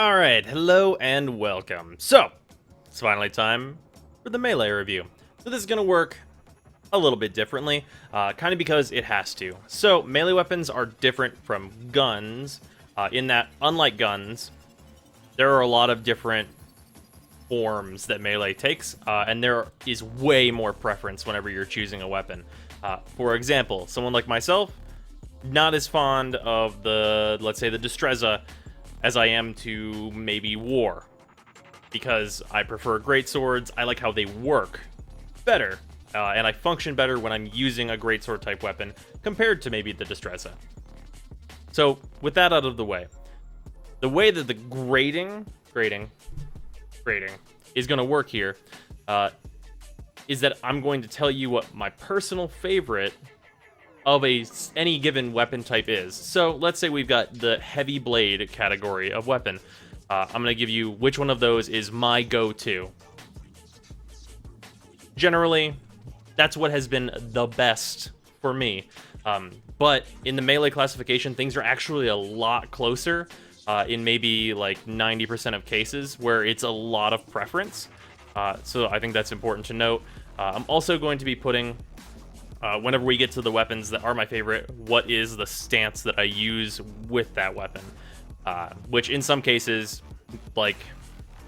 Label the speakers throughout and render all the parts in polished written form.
Speaker 1: Alright, hello and welcome. So, it's finally time for the melee review. So this is going to work a little bit differently, kind of because it has to. So, melee weapons are different from guns, in that, unlike guns, there are a lot of different forms that melee takes, and there is way more preference whenever you're choosing a weapon. For example, someone like myself, not as fond of the, let's say, the Destreza, as I am to maybe War, because I prefer greatswords. I like how they work better, and I function better when I'm using a greatsword type weapon compared to maybe the Destreza. So with that out of the way that the grading is going to work here is that I'm going to tell you what my personal favorite of any given weapon type is. So let's say we've got the heavy blade category of weapon. I'm going to give you which one of those is my go-to. Generally, that's what has been the best for me. But in the melee classification, things are actually a lot closer in maybe like 90% of cases where it's a lot of preference. So I think that's important to note. I'm also going to be putting, whenever we get to the weapons that are my favorite, what is the stance that I use with that weapon. Which in some cases, like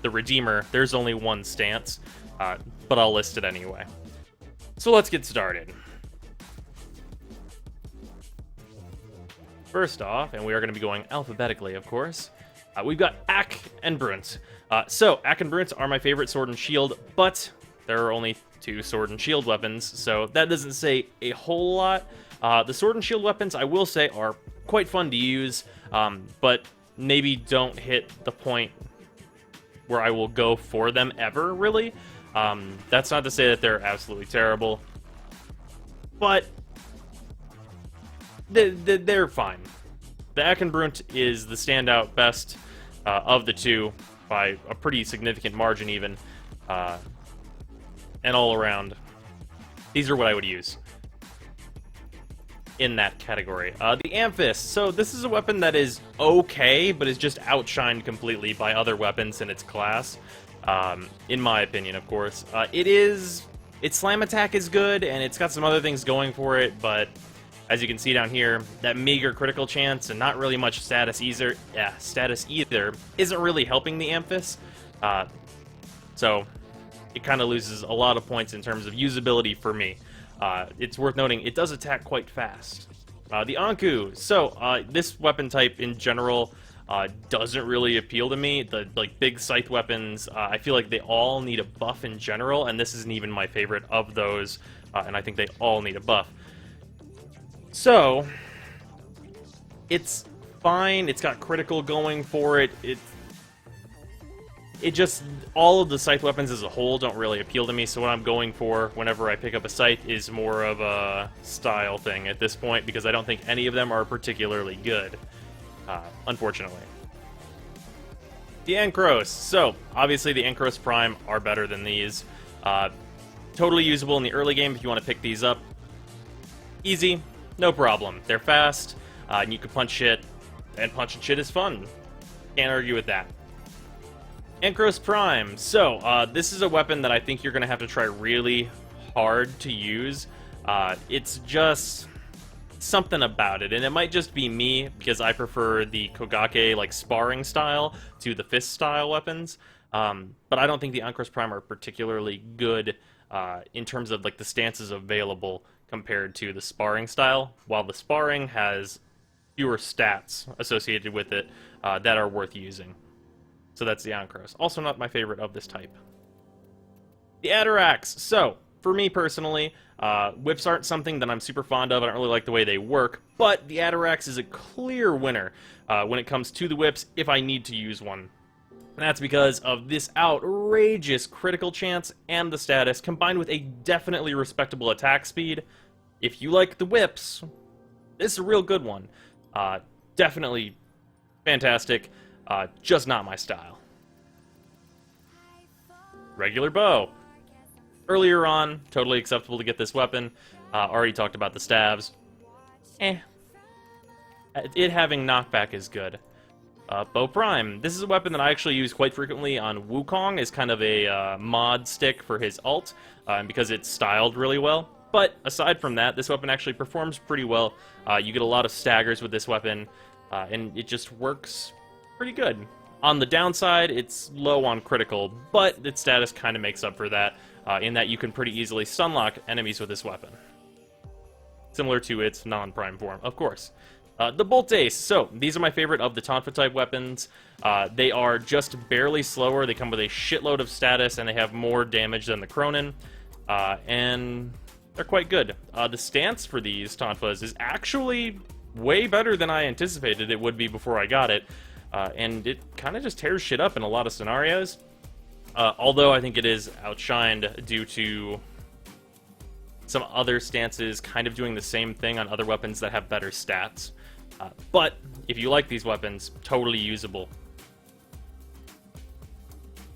Speaker 1: the Redeemer, there's only one stance, but I'll list it anyway. So let's get started. First off, and we are going to be going alphabetically, of course, we've got Ak and Brunt. So, Ak and Brunt are my favorite sword and shield, but there are only two sword and shield weapons, so that doesn't say a whole lot. The sword and shield weapons, I will say, are quite fun to use, but maybe don't hit the point where I will go for them ever, really. That's not to say that they're absolutely terrible, but they're fine. The Ak and Brunt is the standout best of the two by a pretty significant margin even, and all around, these are what I would use in that category. The Amphis. So this is a weapon that is okay, but is just outshined completely by other weapons in its class, in my opinion, of course. Its slam attack is good, and it's got some other things going for it, but as you can see down here, that meager critical chance and not really much status either isn't really helping the Amphis. So it kind of loses a lot of points in terms of usability for me. It's worth noting, it does attack quite fast. The Anku. So this weapon type in general doesn't really appeal to me. The big scythe weapons, I feel like they all need a buff in general, and this isn't even my favorite of those, and I think they all need a buff. So, it's fine, it's got critical going for it, it just, all of the scythe weapons as a whole don't really appeal to me, so what I'm going for whenever I pick up a scythe is more of a style thing at this point, because I don't think any of them are particularly good, unfortunately. The Ankros. So, obviously the Ankros Prime are better than these. Totally usable in the early game if you want to pick these up. Easy. No problem. They're fast, and you can punch shit, and punching shit is fun. Can't argue with that. Ankros Prime. So, this is a weapon that I think you're going to have to try really hard to use. It's just something about it, and it might just be me, because I prefer the Kogake, like, sparring style to the fist style weapons. But I don't think the Ankros Prime are particularly good in terms of, like, the stances available compared to the sparring style, while the sparring has fewer stats associated with it that are worth using. So that's the Ankros. Also not my favorite of this type. The ATTERAX. So, for me personally, whips aren't something that I'm super fond of. I don't really like the way they work, but the ATTERAX is a clear winner when it comes to the whips if I need to use one. And that's because of this outrageous critical chance and the status, combined with a definitely respectable attack speed. If you like the whips, this is a real good one. Definitely fantastic, just not my style. Regular bow. Earlier on, totally acceptable to get this weapon. Already talked about the stabs. It having knockback is good. Bow Prime. This is a weapon that I actually use quite frequently on Wukong as kind of a mod stick for his ult, because it's styled really well. But aside from that, this weapon actually performs pretty well. You get a lot of staggers with this weapon, and it just works pretty good. On the downside, it's low on critical, but its status kind of makes up for that, in that you can pretty easily stunlock enemies with this weapon. Similar to its non-prime form, of course. The Bolt Ace. So, these are my favorite of the Tonfa-type weapons. They are just barely slower, they come with a shitload of status, and they have more damage than the Cronin. And they're quite good. The stance for these Tonfas is actually way better than I anticipated it would be before I got it. And it kind of just tears shit up in a lot of scenarios. Although I think it is outshined due to some other stances kind of doing the same thing on other weapons that have better stats. But if you like these weapons, totally usable.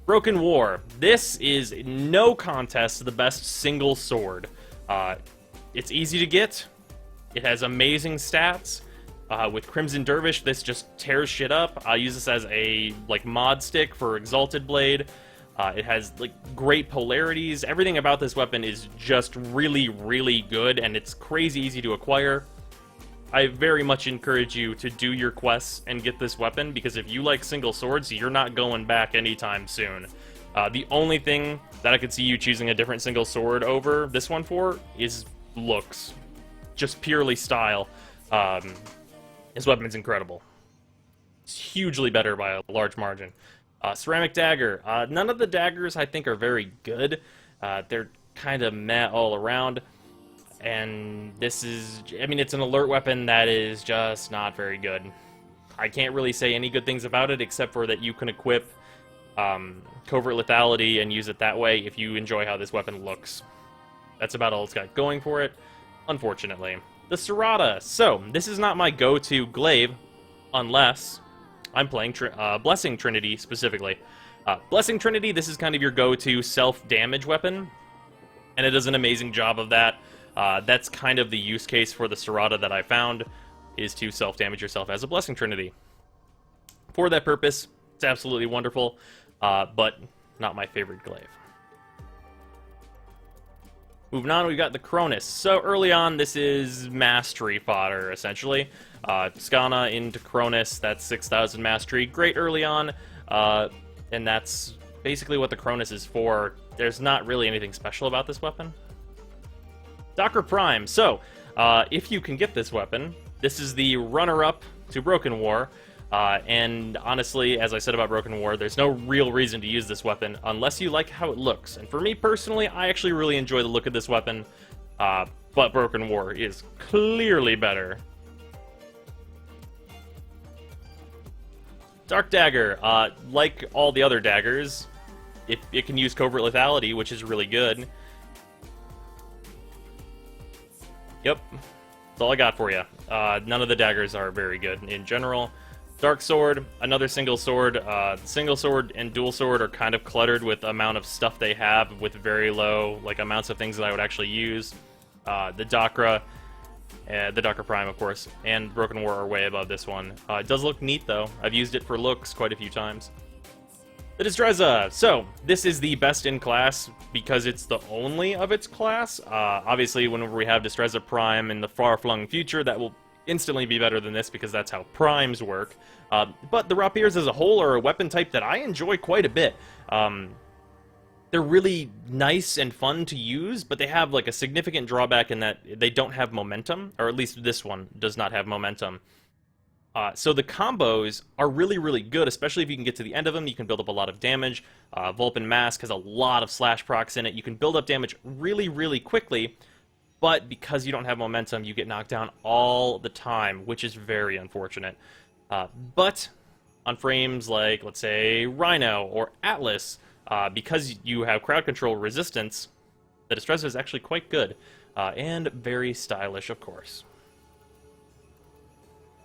Speaker 1: Broken War. This is no contest the best single sword. It's easy to get. It has amazing stats. With Crimson Dervish, this just tears shit up. I use this as a mod stick for Exalted Blade. It has great polarities. Everything about this weapon is just really, really good, and it's crazy easy to acquire. I very much encourage you to do your quests and get this weapon, because if you like single swords, you're not going back anytime soon. The only thing that I could see you choosing a different single sword over this one for is looks. Just purely style. This weapon's incredible. It's hugely better by a large margin. Ceramic Dagger. None of the daggers I think are very good. They're kind of meh all around. And this is, I mean, it's an alert weapon that is just not very good. I can't really say any good things about it, except for that you can equip Covert Lethality and use it that way if you enjoy how this weapon looks. That's about all it's got going for it, unfortunately. The CERATA. So, this is not my go-to glaive, unless I'm playing Blessing Trinity specifically. Blessing Trinity, this is kind of your go-to self-damage weapon, and it does an amazing job of that. That's kind of the use case for the CERATA that I found, is to self-damage yourself as a Blessing Trinity. For that purpose, it's absolutely wonderful, but not my favorite glaive. Moving on, we've got the Cronus. So early on, this is mastery fodder, essentially. Skana into Cronus, that's 6,000 mastery. Great early on, and that's basically what the Cronus is for. There's not really anything special about this weapon. Docker Prime. So, if you can get this weapon, this is the runner-up to Broken War. And honestly, as I said about Broken War, there's no real reason to use this weapon unless you like how it looks. And for me personally, I actually really enjoy the look of this weapon, but Broken War is clearly better. Dark Dagger. Like all the other daggers, it can use Covert Lethality, which is really good. Yep, that's all I got for you. None of the daggers are very good in general. Dark Sword, another single sword. Single sword and dual sword are kind of cluttered with the amount of stuff they have, with very low amounts of things that I would actually use. The Dakra, the Docker Prime, of course, and Broken War are way above this one. It does look neat, though. I've used it for looks quite a few times. The Destreza. So, this is the best in class because it's the only of its class. Obviously, whenever we have Destreza Prime in the far-flung future, that will instantly be better than this because that's how primes work. But the rapiers as a whole are a weapon type that I enjoy quite a bit. They're really nice and fun to use, but they have a significant drawback in that they don't have momentum, or at least this one does not have momentum. So the combos are really, really good, especially if you can get to the end of them. You can build up a lot of damage. Vulpine Mask has a lot of slash procs in it. You can build up damage really, really quickly, but because you don't have momentum, you get knocked down all the time, which is very unfortunate. But on frames like, let's say, Rhino or Atlas, because you have crowd control resistance, the Destreza is actually quite good, and very stylish, of course.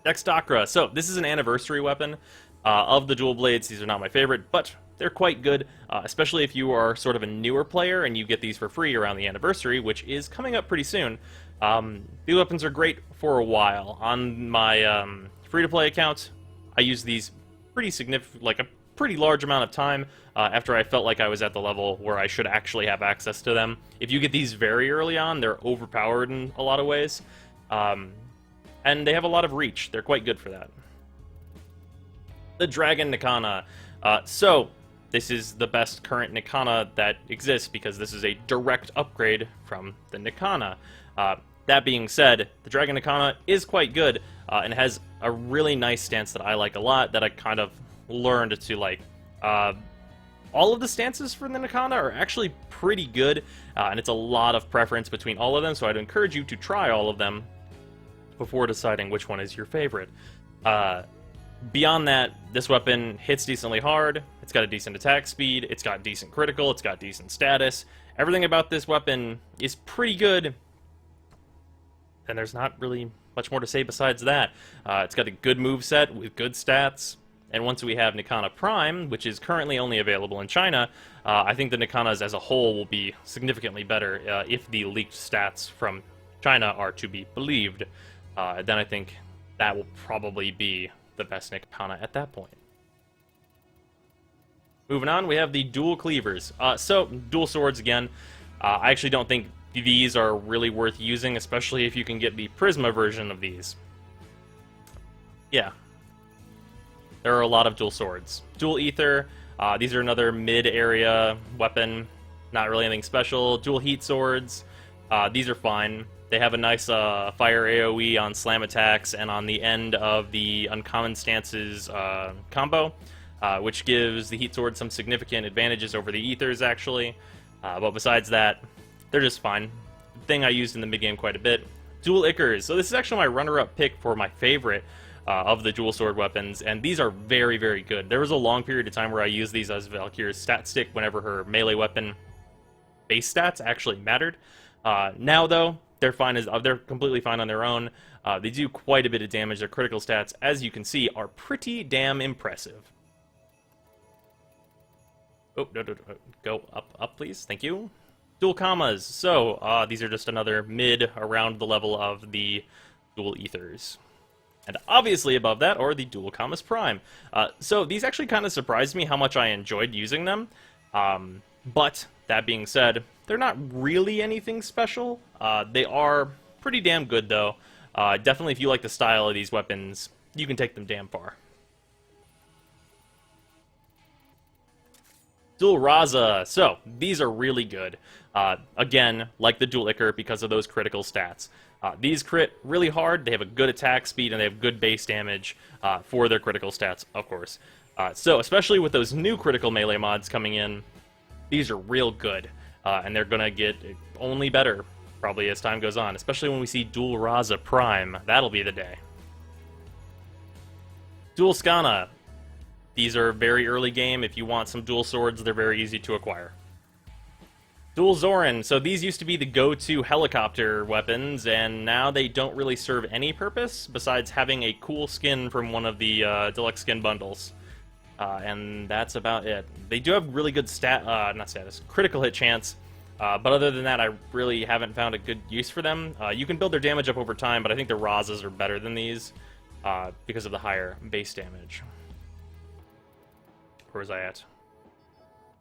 Speaker 1: Next, Dakra. So, this is an anniversary weapon of the dual blades. These are not my favorite, but they're quite good, especially if you are sort of a newer player and you get these for free around the anniversary, which is coming up pretty soon. These weapons are great for a while. On my free-to-play account, I use these pretty significant, like a pretty large amount of time after I felt like I was at the level where I should actually have access to them. If you get these very early on, they're overpowered in a lot of ways. And they have a lot of reach. They're quite good for that. The Dragon Nikana. So, this is the best current Nikana that exists because this is a direct upgrade from the Nikana. That being said, the Dragon Nikana is quite good and has a really nice stance that I like a lot that I kind of learned to like. All of the stances for the Nikana are actually pretty good, and it's a lot of preference between all of them, so I'd encourage you to try all of them before deciding which one is your favorite. Beyond that, this weapon hits decently hard, it's got a decent attack speed, it's got decent critical, it's got decent status. Everything about this weapon is pretty good, and there's not really much more to say besides that. It's got a good moveset with good stats, and once we have Nikana Prime, which is currently only available in China, I think the Nikanas as a whole will be significantly better if the leaked stats from China are to be believed. Then I think that will probably be the best Nikana at that point. Moving on, we have the dual cleavers. So, dual swords again. I actually don't think these are really worth using, especially if you can get the PRISMA version of these. Yeah. There are a lot of dual swords. Dual ether, these are another mid-area weapon. Not really anything special. Dual heat swords, these are fine. They have a nice fire AoE on slam attacks and on the end of the uncommon stances combo, which gives the heat sword some significant advantages over the ethers, actually. But besides that, they're just fine. Thing I used in the mid-game quite a bit. Dual Ichors. So this is actually my runner-up pick for my favorite of the dual sword weapons, and these are very, very good. There was a long period of time where I used these as Valkyrie's stat stick whenever her melee weapon base stats actually mattered. Now, though, they're completely fine on their own. They do quite a bit of damage. Their critical stats, as you can see, are pretty damn impressive. Oh, no, go up, please. Thank you. Dual Kamas. So, these are just another mid around the level of the dual ethers. And obviously above that are the Dual Kamas Prime. So these actually kind of surprised me how much I enjoyed using them. But that being said, they're not really anything special. They are pretty damn good, though. Definitely, if you like the style of these weapons, you can take them damn far. Dual Raza. So, these are really good. Again, like the Dual Ichor, because of those critical stats. These crit really hard, they have a good attack speed, and they have good base damage for their critical stats, of course. So, especially with those new critical melee mods coming in, these are real good. And they're going to get only better, probably, as time goes on. Especially when we see Dual Raza Prime. That'll be the day. Dual Skana. These are very early game. If you want some dual swords, they're very easy to acquire. Dual Zoran. So these used to be the go-to helicopter weapons, and now they don't really serve any purpose besides having a cool skin from one of the deluxe skin bundles. And that's about it. They do have really good critical hit chance, but other than that, I really haven't found a good use for them. You can build their damage up over time, but I think the Razas are better than these because of the higher base damage. Where was I at?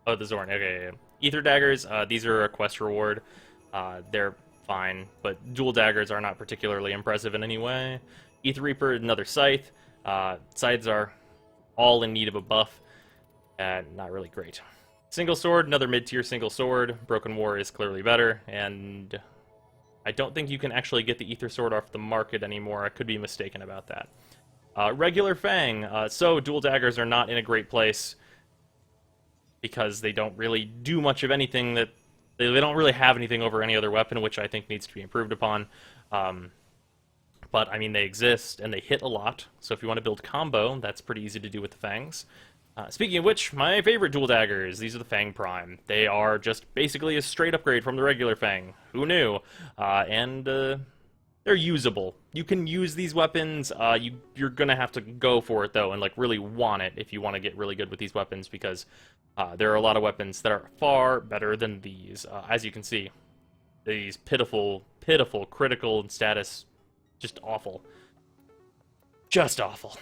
Speaker 1: Oh, the Zorn. Okay. Ether Daggers, these are a quest reward. They're fine, but dual daggers are not particularly impressive in any way. Ether Reaper, another Scythe. Scythes are all in need of a buff, and not really great. Single Sword, another mid-tier single sword. Broken War is clearly better, and I don't think you can actually get the Ether Sword off the market anymore. I could be mistaken about that. Regular Fang. So dual daggers are not in a great place because they don't really do much of anything that... They don't really have anything over any other weapon, which I think needs to be improved upon. But, I mean, they exist, and they hit a lot, so if you want to build combo, that's pretty easy to do with the Fangs. Speaking of which, my favorite dual daggers, these are the Fang Prime. They are just basically a straight upgrade from the regular Fang. Who knew? They're usable. You can use these weapons. You're gonna have to go for it, though, and, like, really want it if you want to get really good with these weapons, because there are a lot of weapons that are far better than these. As you can see, these pitiful critical and status... just awful. Just awful.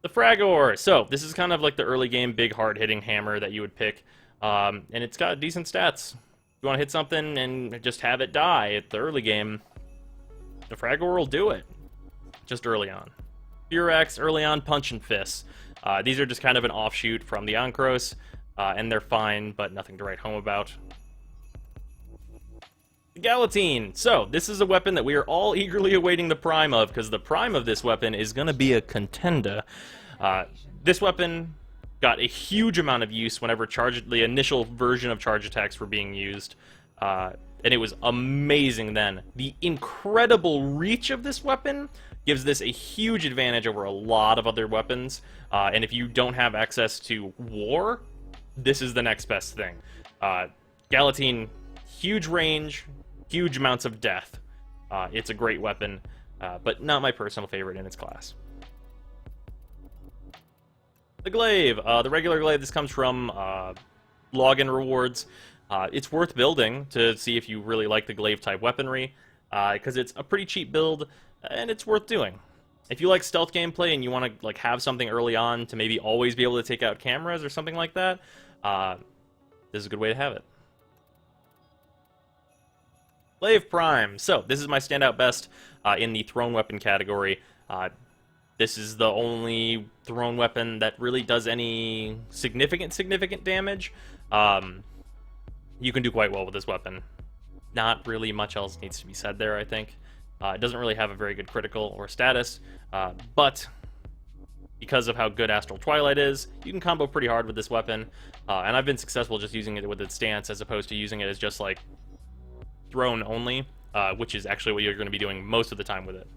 Speaker 1: The Fragor. So this is kind of like the early game big hard hitting hammer that you would pick, and it's got decent stats. If you want to hit something and just have it die at the early game, the Fragor will do it. Just early on. ATTERAX, early on, punch and fists. These are just kind of an offshoot from the Ankros, and they're fine, but nothing to write home about. The Galatine. So, this is a weapon that we are all eagerly awaiting the prime of, because the prime of this weapon is going to be a contender. This weapon got a huge amount of use whenever the initial version of charge attacks were being used, and it was amazing then. The incredible reach of this weapon gives this a huge advantage over a lot of other weapons, and if you don't have access to war, this is the next best thing. Galatine, huge range, huge amounts of death. It's a great weapon, but not my personal favorite in its class. The Glaive. The regular Glaive, this comes from login rewards. It's worth building to see if you really like the Glaive-type weaponry, because it's a pretty cheap build, and it's worth doing. If you like stealth gameplay and you want to like have something early on to maybe always be able to take out cameras or something like that, this is a good way to have it. Glaive Prime. So, this is my standout best in the thrown weapon category. This is the only thrown weapon that really does any significant damage. You can do quite well with this weapon. Not really much else needs to be said there, I think. It doesn't really have a very good critical or status, but because of how good Astral Twilight is, you can combo pretty hard with this weapon, and I've been successful just using it with its stance as opposed to using it as just like thrown only, which is actually what you're going to be doing most of the time with it.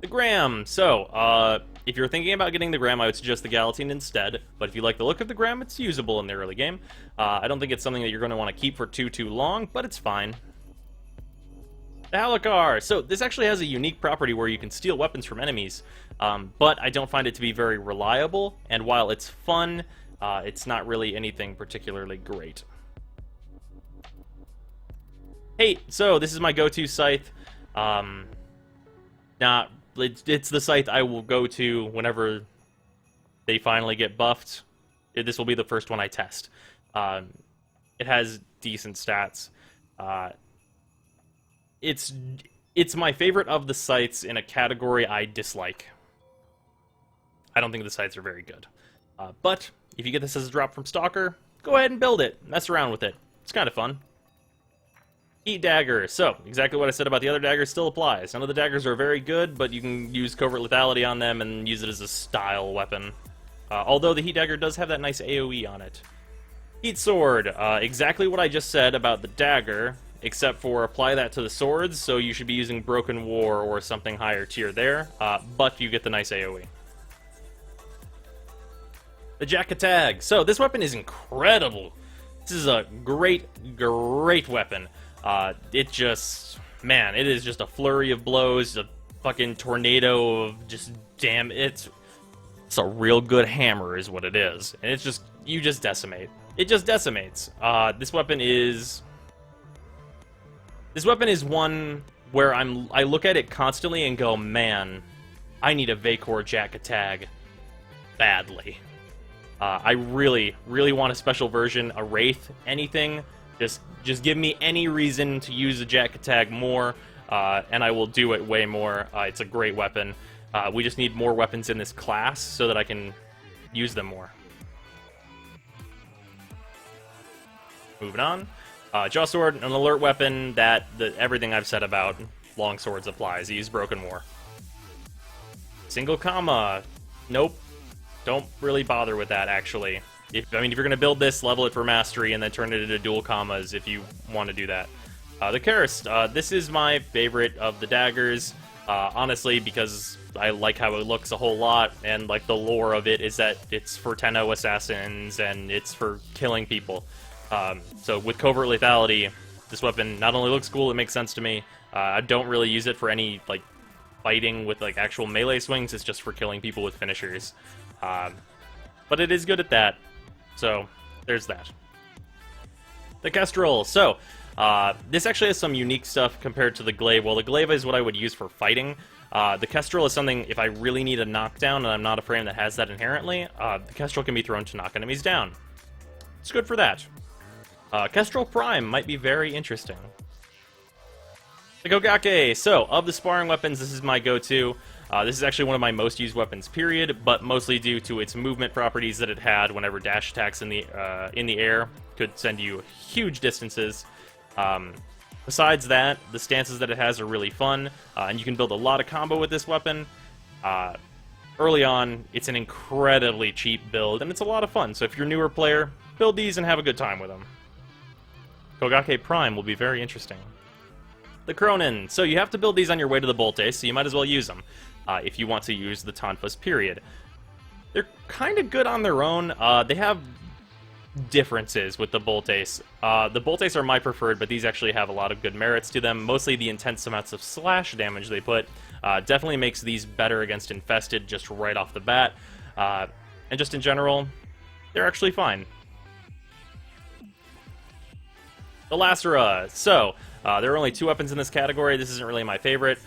Speaker 1: The Gram. So, if you're thinking about getting the Gram, I would suggest the Galatine instead, but if you like the look of the Gram, it's usable in the early game. I don't think it's something that you're going to want to keep for too long, but it's fine. The Halakar. So, this actually has a unique property where you can steal weapons from enemies, but I don't find it to be very reliable, and while it's fun, it's not really anything particularly great. Hey, so this is my go-to scythe. It's the scythe I will go to whenever they finally get buffed. This will be the first one I test. It has decent stats. It's my favorite of the scythes in a category I dislike. I don't think the scythes are very good. But if you get this as a drop from Stalker, go ahead and build it. Mess around with it. It's kind of fun. Heat Dagger. So, exactly what I said about the other daggers still applies. None of the daggers are very good, but you can use Covert Lethality on them and use it as a style weapon. Although the Heat Dagger does have that nice AoE on it. Heat Sword. Exactly what I just said about the dagger, except for apply that to the swords, so you should be using Broken War or something higher tier there, but you get the nice AoE. The Jack-a-Tag. So, this weapon is incredible. This is a great weapon. It just, man, it is just a flurry of blows, a fucking tornado of just, damn, it's a real good hammer is what it is. And it's just, you just decimate. It just decimates. This weapon is one where I look at it constantly and go, man, I need a Vacor Jack-a-Tag badly. I really want a special version, a Wraith, anything. Just give me any reason to use a Jack-a-Tag more, and I will do it way more. It's a great weapon. We just need more weapons in this class so that I can use them more. Moving on. Jaw Sword, an alert weapon that everything I've said about long swords applies. I use Broken War. Single comma. Nope. Don't really bother with that, actually. If you're going to build this, level it for mastery, and then turn it into dual commas if you want to do that. The Karst. This is my favorite of the daggers, honestly, because I like how it looks a whole lot, and like the lore of it is that it's for Tenno assassins, and it's for killing people. So with Covert Lethality, this weapon not only looks cool, it makes sense to me. I don't really use it for any like fighting with like actual melee swings, it's just for killing people with finishers. But it is good at that. So, there's that. The Kestrel. So, This actually has some unique stuff compared to the Glaive. Well, the Glaive is what I would use for fighting. The Kestrel is something, if I really need a knockdown, and I'm not a frame that has that inherently, the Kestrel can be thrown to knock enemies down. It's good for that. Kestrel Prime might be very interesting. The Kogake. So, of the sparring weapons, this is my go-to. This is actually one of my most used weapons, period, but mostly due to its movement properties that it had whenever dash attacks in the air could send you huge distances. Besides that, the stances that it has are really fun, and you can build a lot of combo with this weapon. Early on, it's an incredibly cheap build, and it's a lot of fun, so if you're a newer player, build these and have a good time with them. Kogake Prime will be very interesting. The Cronin. So you have to build these on your way to the Bolte, so you might as well use them if you want to use the Tonfas, period. They're kind of good on their own. They have differences with the Boltes. The Boltes are my preferred, but these actually have a lot of good merits to them. Mostly the intense amounts of slash damage they put definitely makes these better against Infested just right off the bat. And just in general, they're actually fine. The Lacera. So, there are only 2 weapons in this category. This isn't really my favorite,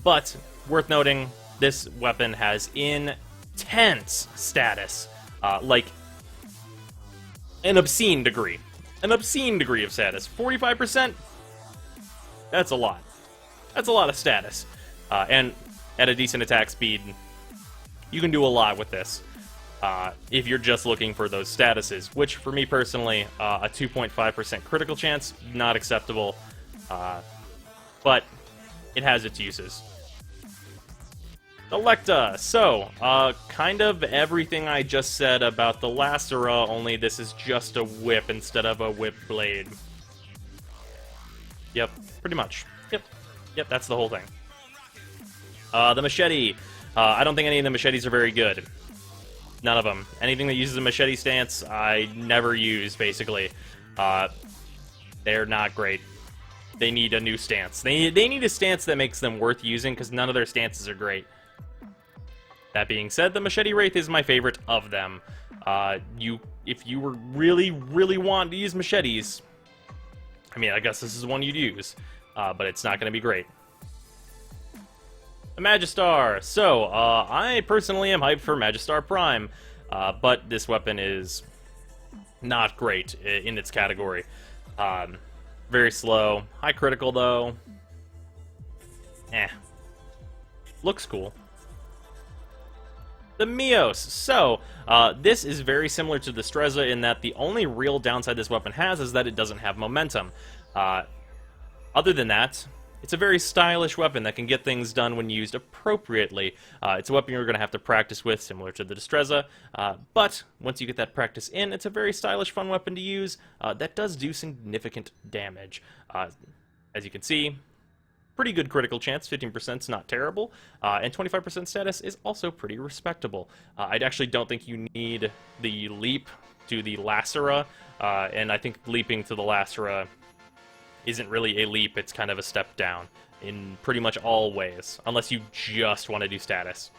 Speaker 1: but worth noting, this weapon has intense status, like an obscene degree. An obscene degree of status. 45%? That's a lot. That's a lot of status. And at a decent attack speed, you can do a lot with this. If you're just looking for those statuses, which for me personally, a 2.5% critical chance, not acceptable, but it has its uses. Electa. So, kind of everything I just said about the Lacera, only this is just a whip instead of a whip blade. Yep, pretty much. Yep, that's the whole thing. The Machete. I don't think any of the machetes are very good. None of them. Anything that uses a machete stance, I never use, basically. They're not great. They need a new stance. They need a stance that makes them worth using, because none of their stances are great. That being said, the Machete Wraith is my favorite of them. If you were really wanting to use machetes, I mean, I guess this is one you'd use, but it's not going to be great. The Magistar. So, I personally am hyped for Magistar Prime, but this weapon is not great in its category. Very slow. High critical, though. Looks cool. The MIOS. So, this is very similar to the Streza in that the only real downside this weapon has is that it doesn't have momentum. Other than that, it's a very stylish weapon that can get things done when used appropriately. It's a weapon you're going to have to practice with, similar to the Destreza, but once you get that practice in, it's a very stylish, fun weapon to use that does do significant damage. As you can see, pretty good critical chance, 15% is not terrible, and 25% status is also pretty respectable. I actually don't think you need the leap to the Lacera, and I think leaping to the Lacera isn't really a leap, it's kind of a step down in pretty much all ways, unless you just want to do status.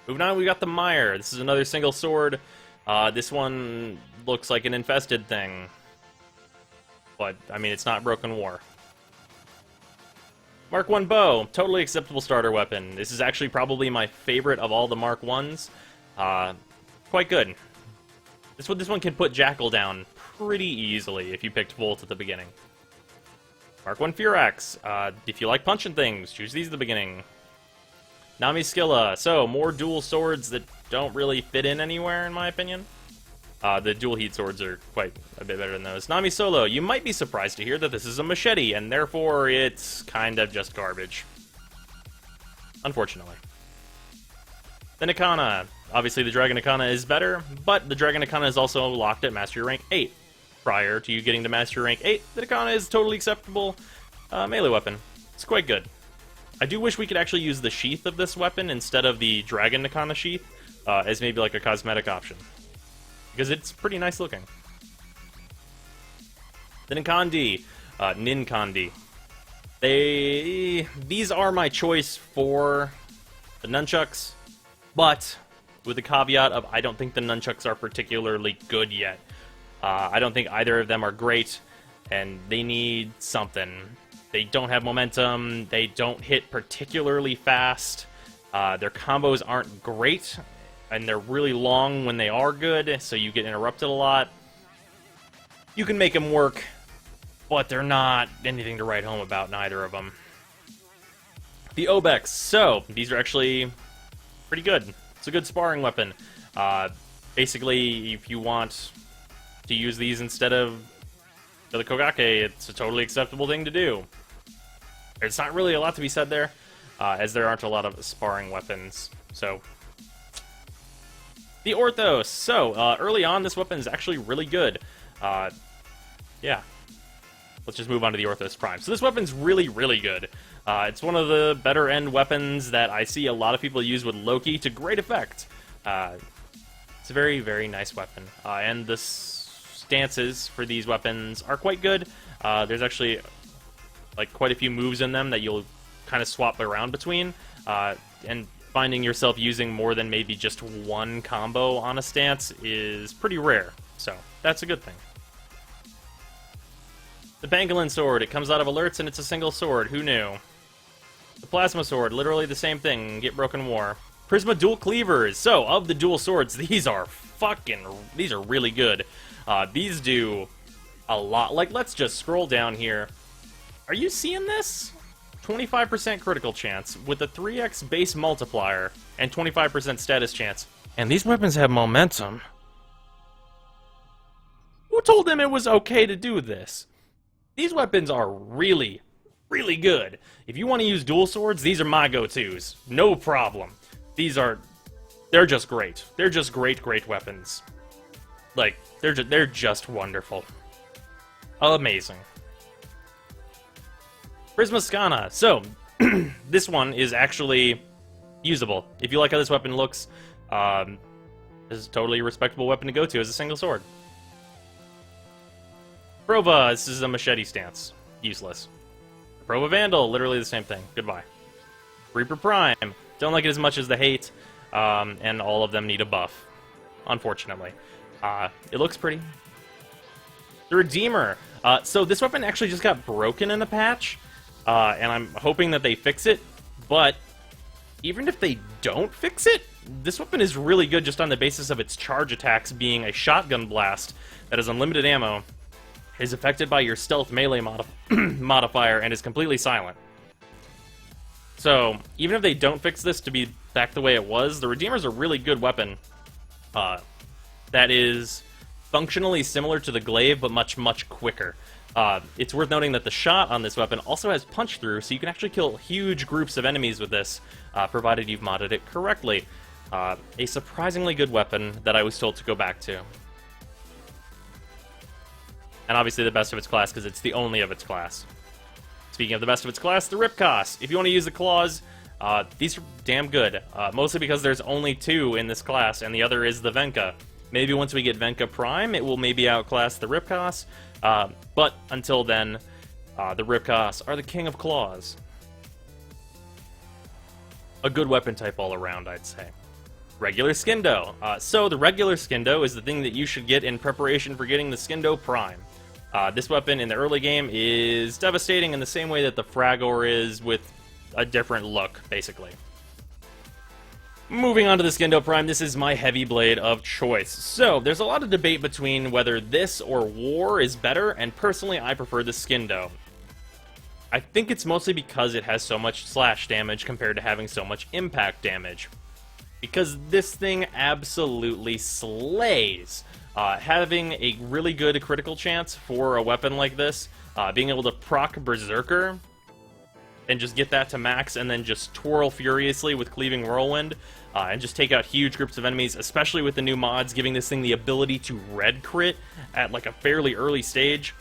Speaker 1: Moving on, we got the Mire. This is another single sword. This one looks like an infested thing, but, I mean, it's not Broken War. Mark 1 Bow, totally acceptable starter weapon. This is actually probably my favorite of all the Mark 1s. Quite good. This one can put Jackal down pretty easily if you picked Volt at the beginning. Mark 1 Firax. If you like punching things, choose these at the beginning. Nami Skilla. So, more dual swords that don't really fit in anywhere, in my opinion. The dual heat swords are quite a bit better than those. Nami Solo. You might be surprised to hear that this is a machete, and therefore it's kind of just garbage. Unfortunately. The Nikana. Obviously, the Dragon Nikana is better, but the Dragon Nikana is also locked at Mastery Rank 8. Prior to you getting to Mastery Rank 8, the Nikana is a totally acceptable melee weapon. It's quite good. I do wish we could actually use the sheath of this weapon instead of the Dragon Nikana sheath as maybe like a cosmetic option, because it's pretty nice looking. The Ninkandi. Ninkandi. These are my choice for the nunchucks, but with the caveat of I don't think the nunchucks are particularly good yet. I don't think either of them are great, and they need something. They don't have momentum, they don't hit particularly fast, their combos aren't great, and they're really long when they are good, so you get interrupted a lot. You can make them work, but they're not anything to write home about, neither of them. The Obex. So, these are actually pretty good. It's a good sparring weapon. Basically, if you want to use these instead of the Kogake, it's a totally acceptable thing to do. There's not really a lot to be said there, as there aren't a lot of sparring weapons. So, the Orthos. So, early on, this weapon is actually really good. Yeah. Let's just move on to the Orthos Prime. So this weapon's really, really good. It's one of the better end weapons that I see a lot of people use with Loki to great effect. It's a very, very nice weapon. And the stances for these weapons are quite good. There's actually like quite a few moves in them that you'll kind of swap around between. And finding yourself using more than maybe just one combo on a stance is pretty rare. So that's a good thing. The Pangolin Sword, it comes out of alerts and it's a single sword, who knew? The Plasma Sword, literally the same thing, Get Broken War. PRISMA Dual Cleavers, so of the dual swords, these are really good. These do a lot, like let's just scroll down here. Are you seeing this? 25% critical chance with a 3x base multiplier and 25% status chance. And these weapons have momentum. Who told them it was okay to do this? These weapons are really, really good. If you want to use dual swords, these are my go-tos. No problem. They're just great. They're just great weapons. Like, they're just wonderful. Amazing. Prisma Skana. So, this one is actually usable. If you like how this weapon looks, this is a totally respectable weapon to go to as a single sword. Prova, this is a machete stance. Useless. Prova Vandal, literally the same thing. Goodbye. Reaper Prime, don't like it as much as the Hate, and all of them need a buff, unfortunately. It looks pretty. The Redeemer. So this weapon actually just got broken in the patch, and I'm hoping that they fix it, but even if they don't fix it, this weapon is really good just on the basis of its charge attacks being a shotgun blast that has unlimited ammo, is affected by your stealth melee modifier, and is completely silent. So, even if they don't fix this to be back the way it was, the Redeemer's a really good weapon that is functionally similar to the Glaive, but much, much quicker. It's worth noting that the shot on this weapon also has punch-through, so you can actually kill huge groups of enemies with this, provided you've modded it correctly. A surprisingly good weapon that I was told to go back to. And obviously the best of its class, because it's the only of its class. Speaking of the best of its class, the Ripcos. If you want to use the claws, these are damn good. Mostly because there's only two in this class, and the other is the Venka. Maybe once we get Venka Prime, it will maybe outclass the Ripcos. But until then, the Ripcos are the king of claws. A good weapon type all around, I'd say. Regular Skindo. So the regular Skindo is the thing that you should get in preparation for getting the Skindo Prime. This weapon in the early game is devastating in the same way that the Fragor is, with a different look, basically. Moving on to the Skindo Prime, this is my heavy blade of choice. So, there's a lot of debate between whether this or War is better, and personally I prefer the Skindo. I think it's mostly because it has so much slash damage compared to having so much impact damage. Because this thing absolutely slays. Having a really good critical chance for a weapon like this, being able to proc Berserker, and just get that to max, and then just twirl furiously with Cleaving Whirlwind, and just take out huge groups of enemies, especially with the new mods, giving this thing the ability to red crit at like a fairly early stage.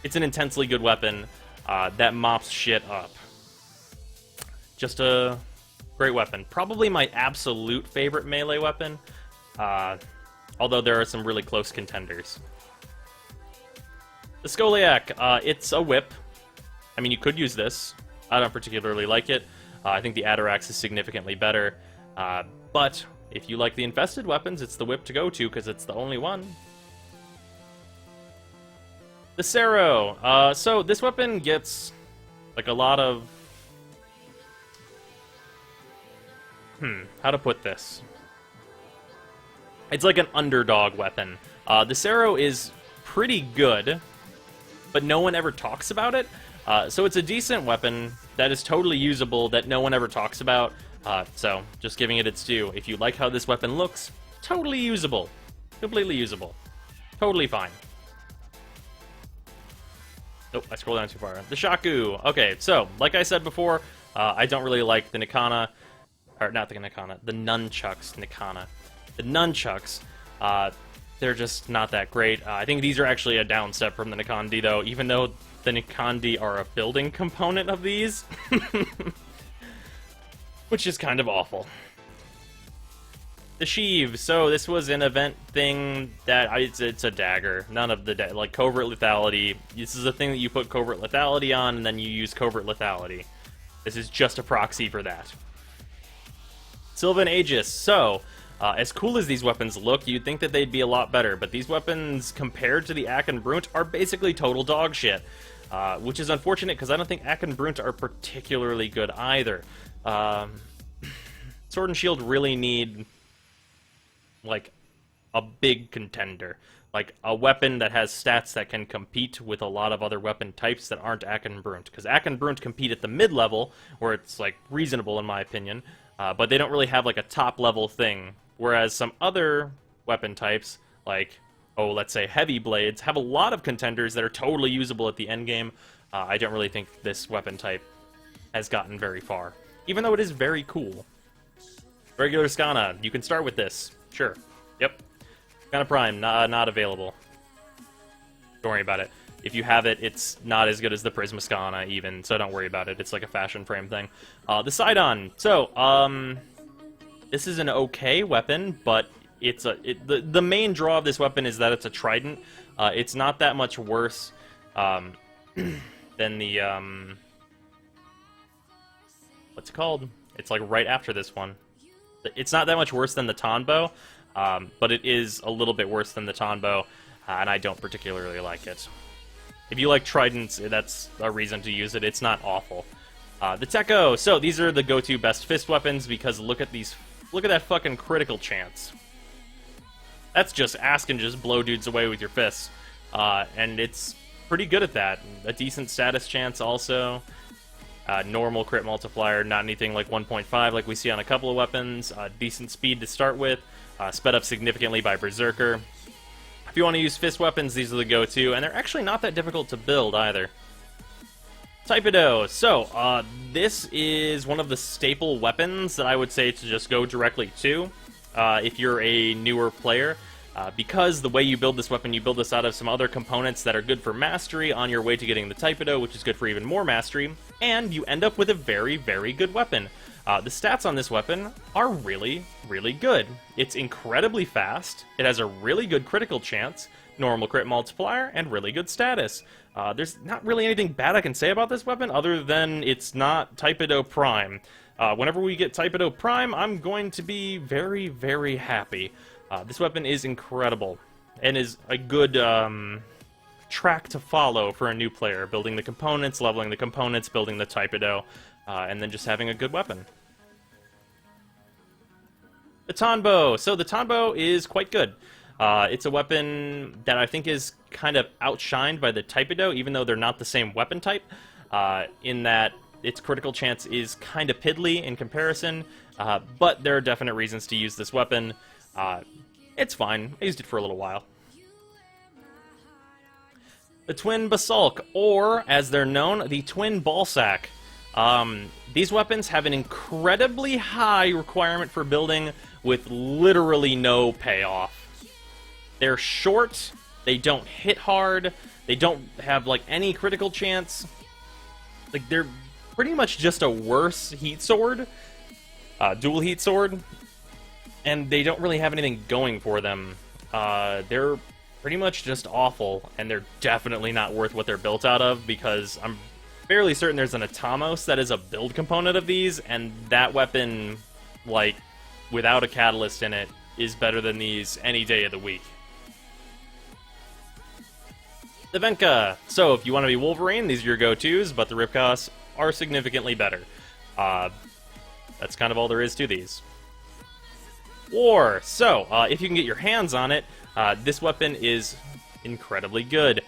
Speaker 1: It's an intensely good weapon that mops shit up. Just a great weapon. Probably my absolute favorite melee weapon, although there are some really close contenders. The Skoliak, it's a whip. I mean, you could use this. I don't particularly like it. I think the ATTERAX is significantly better. But if you like the infested weapons, it's the whip to go to, because it's the only one. The Cero. So this weapon gets like a lot of... how to put this? It's like an underdog weapon. The Cero is pretty good, but no one ever talks about it. So it's a decent weapon that is totally usable that no one ever talks about. So just giving it its due. If you like how this weapon looks, totally usable. Completely usable. Totally fine. Oh, I scrolled down too far. The Shaku. Okay, so, like I said before, I don't really like the Nikana. Or, not the Nikana. The Nunchucks. Nikana. The Nunchucks. They're just not that great. I think these are actually a down step from the Nikandi, though, even though the Nikandi are a building component of these. Which is kind of awful. The Sheave. So this was an event thing that it's a dagger. None of the like covert lethality. This is a thing that you put covert lethality on, and then you use covert lethality. This is just a proxy for that. Sylvan Aegis. So as cool as these weapons look, you'd think that they'd be a lot better, but these weapons compared to the Ack and Brunt are basically total dog shit. Which is unfortunate because I don't think Ack and Brunt are particularly good either. Sword and Shield really need like a big contender, like a weapon that has stats that can compete with a lot of other weapon types that aren't Ack and Brunt, because Ack and Brunt compete at the mid-level, where it's like reasonable in my opinion, but they don't really have like a top-level thing, whereas some other weapon types, like, oh, let's say heavy blades, have a lot of contenders that are totally usable at the end game. I don't really think this weapon type has gotten very far, even though it is very cool. Regular Skana, you can start with this. Sure. Yep. Skana Prime, not available. Don't worry about it. If you have it, it's not as good as the PRISMA Skana, even, so don't worry about it. It's like a fashion frame thing. The Sidon. So, this is an okay weapon, but it's the main draw of this weapon is that it's a trident. It's not that much worse than the... what's it called? It's like right after this one. It's not that much worse than the Tonbo, but it is a little bit worse than the Tonbo, and I don't particularly like it. If you like tridents, that's a reason to use it. It's not awful. The Tekko. So these are the go-to best fist weapons because look at these. Look at that fucking critical chance. That's just ask and just blow dudes away with your fists, and it's pretty good at that. A decent status chance also. Normal crit multiplier, not anything like 1.5 like we see on a couple of weapons. Decent speed to start with, sped up significantly by Berserker. If you want to use fist weapons, these are the go-to, and they're actually not that difficult to build either. Typido. So, this is one of the staple weapons that I would say to just go directly to if you're a newer player. Because the way you build this weapon, you build this out of some other components that are good for mastery on your way to getting the Typido, which is good for even more mastery, and you end up with a very, very good weapon. The stats on this weapon are really, really good. It's incredibly fast, it has a really good critical chance, normal crit multiplier, and really good status. There's not really anything bad I can say about this weapon other than it's not Typido Prime. Whenever we get Typido Prime, I'm going to be very, very happy. This weapon is incredible, and is a good track to follow for a new player, building the components, leveling the components, building the Typido, and then just having a good weapon. The Tonbo. So the Tonbo is quite good. It's a weapon that I think is kind of outshined by the Typido, even though they're not the same weapon type, in that its critical chance is kind of piddly in comparison, but there are definite reasons to use this weapon. It's fine. I used it for a little while. The Twin Basalk, or, as they're known, the Twin Ballsack. These weapons have an incredibly high requirement for building with literally no payoff. They're short, they don't hit hard, they don't have, like, any critical chance. Like, they're pretty much just a worse heat sword, dual heat sword. And they don't really have anything going for them. They're pretty much just awful, and they're definitely not worth what they're built out of, because I'm fairly certain there's an Atomos that is a build component of these, and that weapon, like, without a catalyst in it, is better than these any day of the week. The Venka. So if you want to be Wolverine, these are your go-tos, but the Ripcos are significantly better. That's kind of all there is to these. War. So, if you can get your hands on it, this weapon is incredibly good.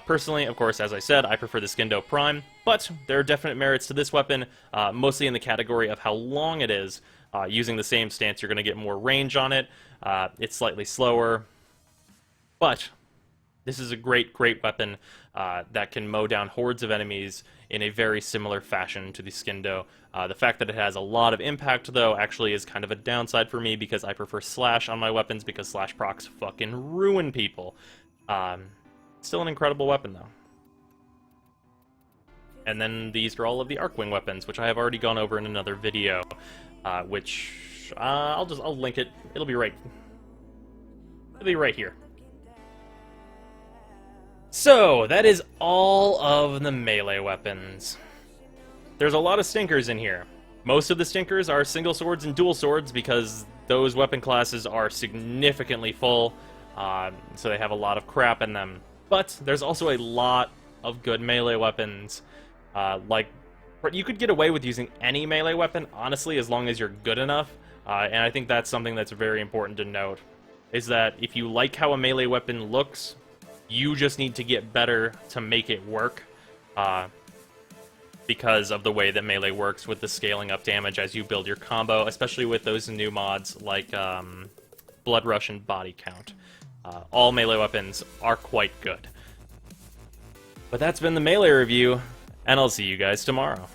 Speaker 1: Personally, of course, as I said, I prefer the Skindo Prime, but there are definite merits to this weapon, mostly in the category of how long it is. Using the same stance, you're going to get more range on it. It's slightly slower, but this is a great, great weapon that can mow down hordes of enemies in a very similar fashion to the Skindo. The fact that it has a lot of impact, though, actually is kind of a downside for me because I prefer Slash on my weapons because Slash procs fucking ruin people. Still an incredible weapon, though. And then these are all of the Arcwing weapons, which I have already gone over in another video, which I'll link it. It'll be right here. So, that is all of the melee weapons. There's a lot of stinkers in here. Most of the stinkers are single swords and dual swords because those weapon classes are significantly full, so they have a lot of crap in them. But there's also a lot of good melee weapons. You could get away with using any melee weapon, honestly, as long as you're good enough. And I think that's something that's very important to note, is that if you like how a melee weapon looks, you just need to get better to make it work, because of the way that melee works with the scaling up damage as you build your combo, especially with those new mods like Blood Rush and Body Count. All melee weapons are quite good. But that's been the melee review, and I'll see you guys tomorrow.